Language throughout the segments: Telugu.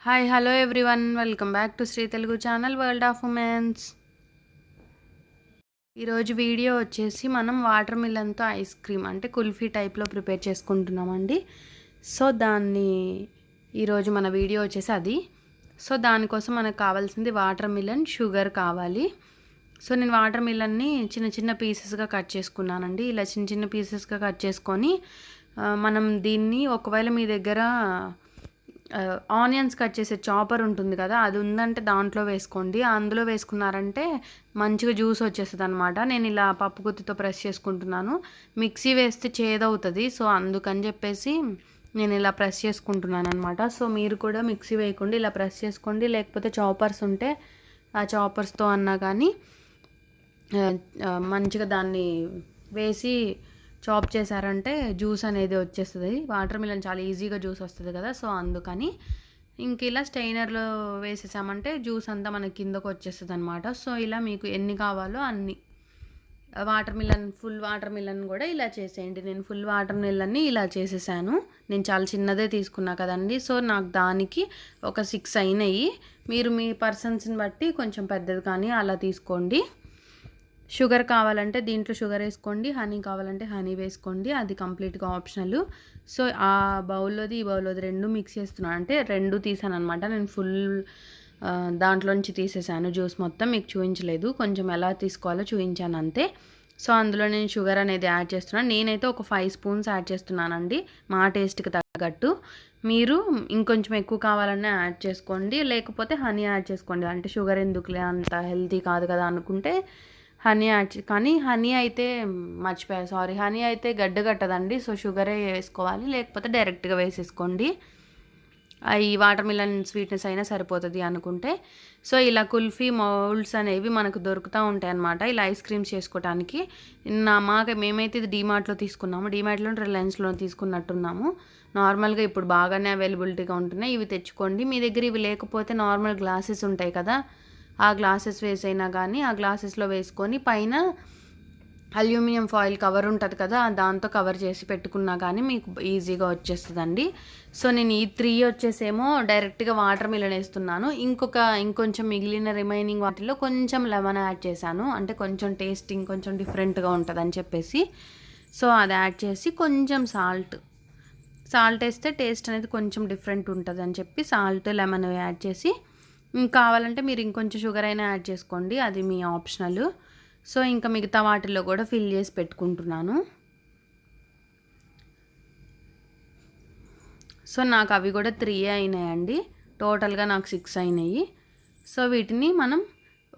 Hi hello everyone, welcome back to Shri Telugu channel world of women's. ఈరోజు వీడియో వచ్చేసి మనం వాటర్ మిలన్తో ఐస్ క్రీమ్ అంటే కుల్ఫీ టైప్లో ప్రిపేర్ చేసుకుంటున్నామండి. సో దాన్ని ఈరోజు మన వీడియో వచ్చేసి అది. సో దానికోసం మనకు కావాల్సింది వాటర్ మిలన్, షుగర్ కావాలి. సో నేను వాటర్ మిలన్ని చిన్న చిన్న పీసెస్గా కట్ చేసుకున్నానండి. ఇలా చిన్న చిన్న పీసెస్గా కట్ చేసుకొని మనం దీన్ని ఒకవేళ మీ దగ్గర ఆనియన్స్ కట్ చేసే చాపర్ ఉంటుంది కదా, అది ఉందంటే దాంట్లో వేసుకోండి. అందులో వేసుకున్నారంటే మంచిగా జ్యూస్ వచ్చేస్తుంది అనమాట. నేను ఇలా పప్పు గుత్తితో ప్రెస్ చేసుకుంటున్నాను. మిక్సీ వేస్తే చేదవుతుంది, సో అందుకని చెప్పేసి నేను ఇలా ప్రెస్ చేసుకుంటున్నాను అనమాట. సో మీరు కూడా మిక్సీ వేయకుండా ఇలా ప్రెస్ చేసుకోండి, లేకపోతే చాపర్స్ ఉంటే ఆ చాపర్స్తో అన్నా కానీ మంచిగా దాన్ని వేసి చాప్ చేశారంటే జ్యూస్ అనేది వచ్చేస్తుంది. వాటర్ మిలన్ చాలా ఈజీగా జ్యూస్ వస్తుంది కదా, సో అందుకని ఇంక ఇలా స్టెయినర్లో వేసేసామంటే జ్యూస్ అంతా మనకి కిందకు వచ్చేస్తుంది అనమాట. సో ఇలా మీకు ఎన్ని కావాలో అన్ని water melon, full water melon కూడా ఇలా చేసేయండి. నేను ఫుల్ వాటర్ మిలన్ని ఇలా చేసేసాను. నేను చాలా చిన్నదే తీసుకున్నా కదండి, సో నాకు దానికి ఒక 6 అయినాయి. మీరు మీ పర్సన్స్ని బట్టి కొంచెం పెద్దది కానీ అలా తీసుకోండి. షుగర్ కావాలంటే దీంట్లో షుగర్ వేసుకోండి, హనీ కావాలంటే హనీ వేసుకోండి, అది కంప్లీట్గా ఆప్షనల్. సో ఆ బౌల్లోది ఈ బౌల్లోది రెండు మిక్స్ చేస్తున్నాను, అంటే రెండు తీసాను అనమాట. నేను ఫుల్ దాంట్లోంచి తీసేసాను జ్యూస్ మొత్తం, మీకు చూపించలేదు, కొంచెం ఎలా తీసుకోవాలో చూపించాను అంతే. సో అందులో నేను షుగర్ అనేది యాడ్ చేస్తున్నాను. నేనైతే ఒక 5 స్పూన్స్ యాడ్ చేస్తున్నానండి, మా టేస్ట్కి తగ్గట్టు. మీరు ఇంకొంచెం ఎక్కువ కావాలన్నా యాడ్ చేసుకోండి, లేకపోతే హనీ యాడ్ చేసుకోండి. అంటే షుగర్ ఎందుకులే, అంత హెల్తీ కాదు కదా అనుకుంటే హనీ యాడ్ కానీ హనీ అయితే హనీ అయితే గడ్డ కట్టదండి. సో షుగరే వేసుకోవాలి, లేకపోతే డైరెక్ట్గా వేసేసుకోండి. ఈ వాటర్ మిలన్ స్వీట్నెస్ అయినా సరిపోతుంది అనుకుంటే. సో ఇలా కుల్ఫీ మౌల్డ్స్ అనేవి మనకు దొరుకుతూ ఉంటాయి అన్నమాట, ఇలా ఐస్ క్రీమ్స్ చేసుకోవడానికి. మేమైతే ఇది డీమార్ట్లో తీసుకున్నాము, డీమార్ట్లో రిలయన్స్లో తీసుకున్నట్టున్నాము. నార్మల్గా ఇప్పుడు బాగానే అవైలబిలిటీగా ఉంటున్నాయి, ఇవి తెచ్చుకోండి. మీ దగ్గర ఇవి లేకపోతే నార్మల్ గ్లాసెస్ ఉంటాయి కదా, ఆ గ్లాసెస్ వేసైనా కానీ ఆ గ్లాసెస్లో వేసుకొని పైన అల్యూమినియం ఫాయిల్ కవర్ ఉంటుంది కదా, దాంతో కవర్ చేసి పెట్టుకున్నా కానీ మీకు ఈజీగా వచ్చేస్తుందండి. సో నేను ఈ 3 వచ్చేసేమో డైరెక్ట్గా వాటర్ మిలన్ వేస్తున్నాను. ఇంకొంచెం మిగిలిన రిమైనింగ్ వాటిలో కొంచెం లెమన్ యాడ్ చేశాను, అంటే కొంచెం టేస్ట్ ఇంకొంచెం డిఫరెంట్గా ఉంటుందని చెప్పేసి. సో అది యాడ్ చేసి కొంచెం సాల్ట్ వేస్తే టేస్ట్ అనేది కొంచెం డిఫరెంట్ ఉంటుంది అని చెప్పి సాల్ట్, లెమన్ యాడ్ చేసి, కావాలంటే మీరు ఇంకొంచెం షుగర్ అయినా యాడ్ చేసుకోండి, అది మీ ఆప్షనల్. సో ఇంకా మిగతా వాటిల్లో కూడా ఫిల్ చేసి పెట్టుకుంటున్నాను. సో నాకు అవి కూడా 3 అయినాయండి, టోటల్గా నాకు 6 అయినాయి. సో వీటిని మనం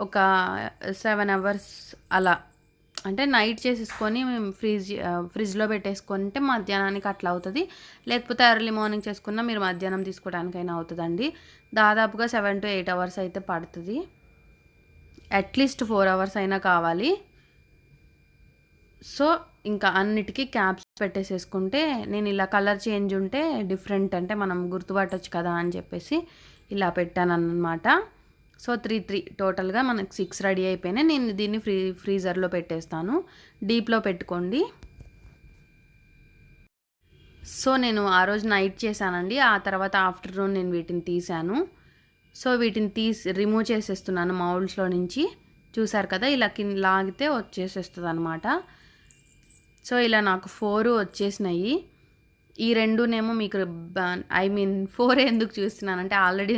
ఒక 7 అవర్స్ అలా, అంటే నైట్ చేసేసుకొని ఫ్రిడ్జ్లో పెట్టేసుకుంటే మధ్యాహ్నానికి అట్లా అవుతుంది, లేకపోతే ఎర్లీ మార్నింగ్ చేసుకున్నా మీరు మధ్యాహ్నం తీసుకోవడానికైనా అవుతుందండి. దాదాపుగా 7 to 8 అవర్స్ అయితే పడుతుంది, అట్లీస్ట్ 4 అవర్స్ అయినా కావాలి. సో ఇంకా అన్నిటికీ క్యాప్స్ పెట్టేసేసుకుంటే, నేను ఇలా కలర్ చేంజ్ ఉంటే డిఫరెంట్ అంటే మనం గుర్తుపట్టవచ్చు కదా అని చెప్పేసి ఇలా పెట్టాను అన్నమాట. సో 3 టోటల్గా మనకు 6 రెడీ అయిపోయినాయి. నేను దీన్ని ఫ్రీజర్లో పెట్టేస్తాను, డీప్లో పెట్టుకోండి. సో నేను ఆ రోజు నైట్ చేశానండి, ఆ తర్వాత ఆఫ్టర్నూన్ నేను వీటిని తీసాను. సో వీటిని రిమూవ్ చేసేస్తున్నాను మౌల్డ్స్లో నుంచి. చూసారు కదా, ఇలా లాగితే వచ్చేసేస్తుంది అనమాట. సో ఇలా నాకు 4 వచ్చేసినాయి. ఈ రెండునేమో మీకు 4 ఎందుకు చూస్తున్నానంటే ఆల్రెడీ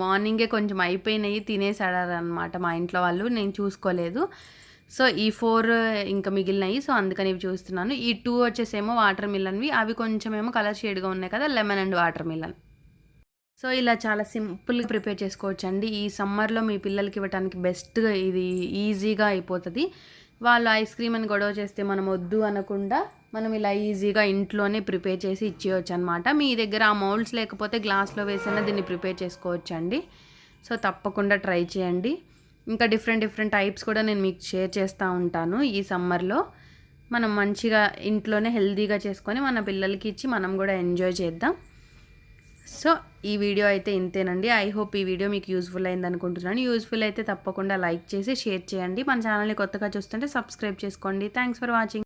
మార్నింగే కొంచెం అయిపోయినాయి, తినేసాడనమాట మా ఇంట్లో వాళ్ళు, నేను చూసుకోలేదు. సో ఈ 4 ఇంకా మిగిలినాయి, సో అందుకని ఇవి చూస్తున్నాను. ఈ 2 వచ్చేసేమో వాటర్ మిలన్వి, అవి కొంచెం ఏమో కలర్ షేడ్గా ఉన్నాయి కదా, lemon and water melon. So ఇలా చాలా సింపుల్గా ప్రిపేర్ చేసుకోవచ్చు అండి. ఈ సమ్మర్లో మీ పిల్లలకి ఇవ్వడానికి బెస్ట్గా ఇది ఈజీగా అయిపోతుంది. వాళ్ళు ఐస్ క్రీమ్ అని గొడవ చేస్తే మనం వద్దు అనకుండా మనం ఇలా ఈజీగా ఇంట్లోనే ప్రిపేర్ చేసి ఇచ్చేయచ్చు అనమాట. మీ దగ్గర ఆ మౌల్డ్స్ లేకపోతే గ్లాస్లో వేసినా దీన్ని ప్రిపేర్ చేసుకోవచ్చు అండి. సో తప్పకుండా ట్రై చేయండి. ఇంకా డిఫరెంట్ టైప్స్ కూడా నేను మీకు షేర్ చేస్తూ ఉంటాను. ఈ సమ్మర్లో మనం మంచిగా ఇంట్లోనే హెల్తీగా చేసుకొని మన పిల్లలకి ఇచ్చి మనం కూడా ఎంజాయ్ చేద్దాం. సో ఈ వీడియో అయితే ఇంతేనండి. ఐ హోప్ ఈ వీడియో మీకు యూస్ఫుల్ అయింది అనుకుంటున్నాను. యూస్ఫుల్ అయితే తప్పకుండా లైక్ చేసి షేర్ చేయండి. మన ఛానల్ని కొత్తగా చూస్తుంటే సబ్స్క్రైబ్ చేసుకోండి. Thanks for watching.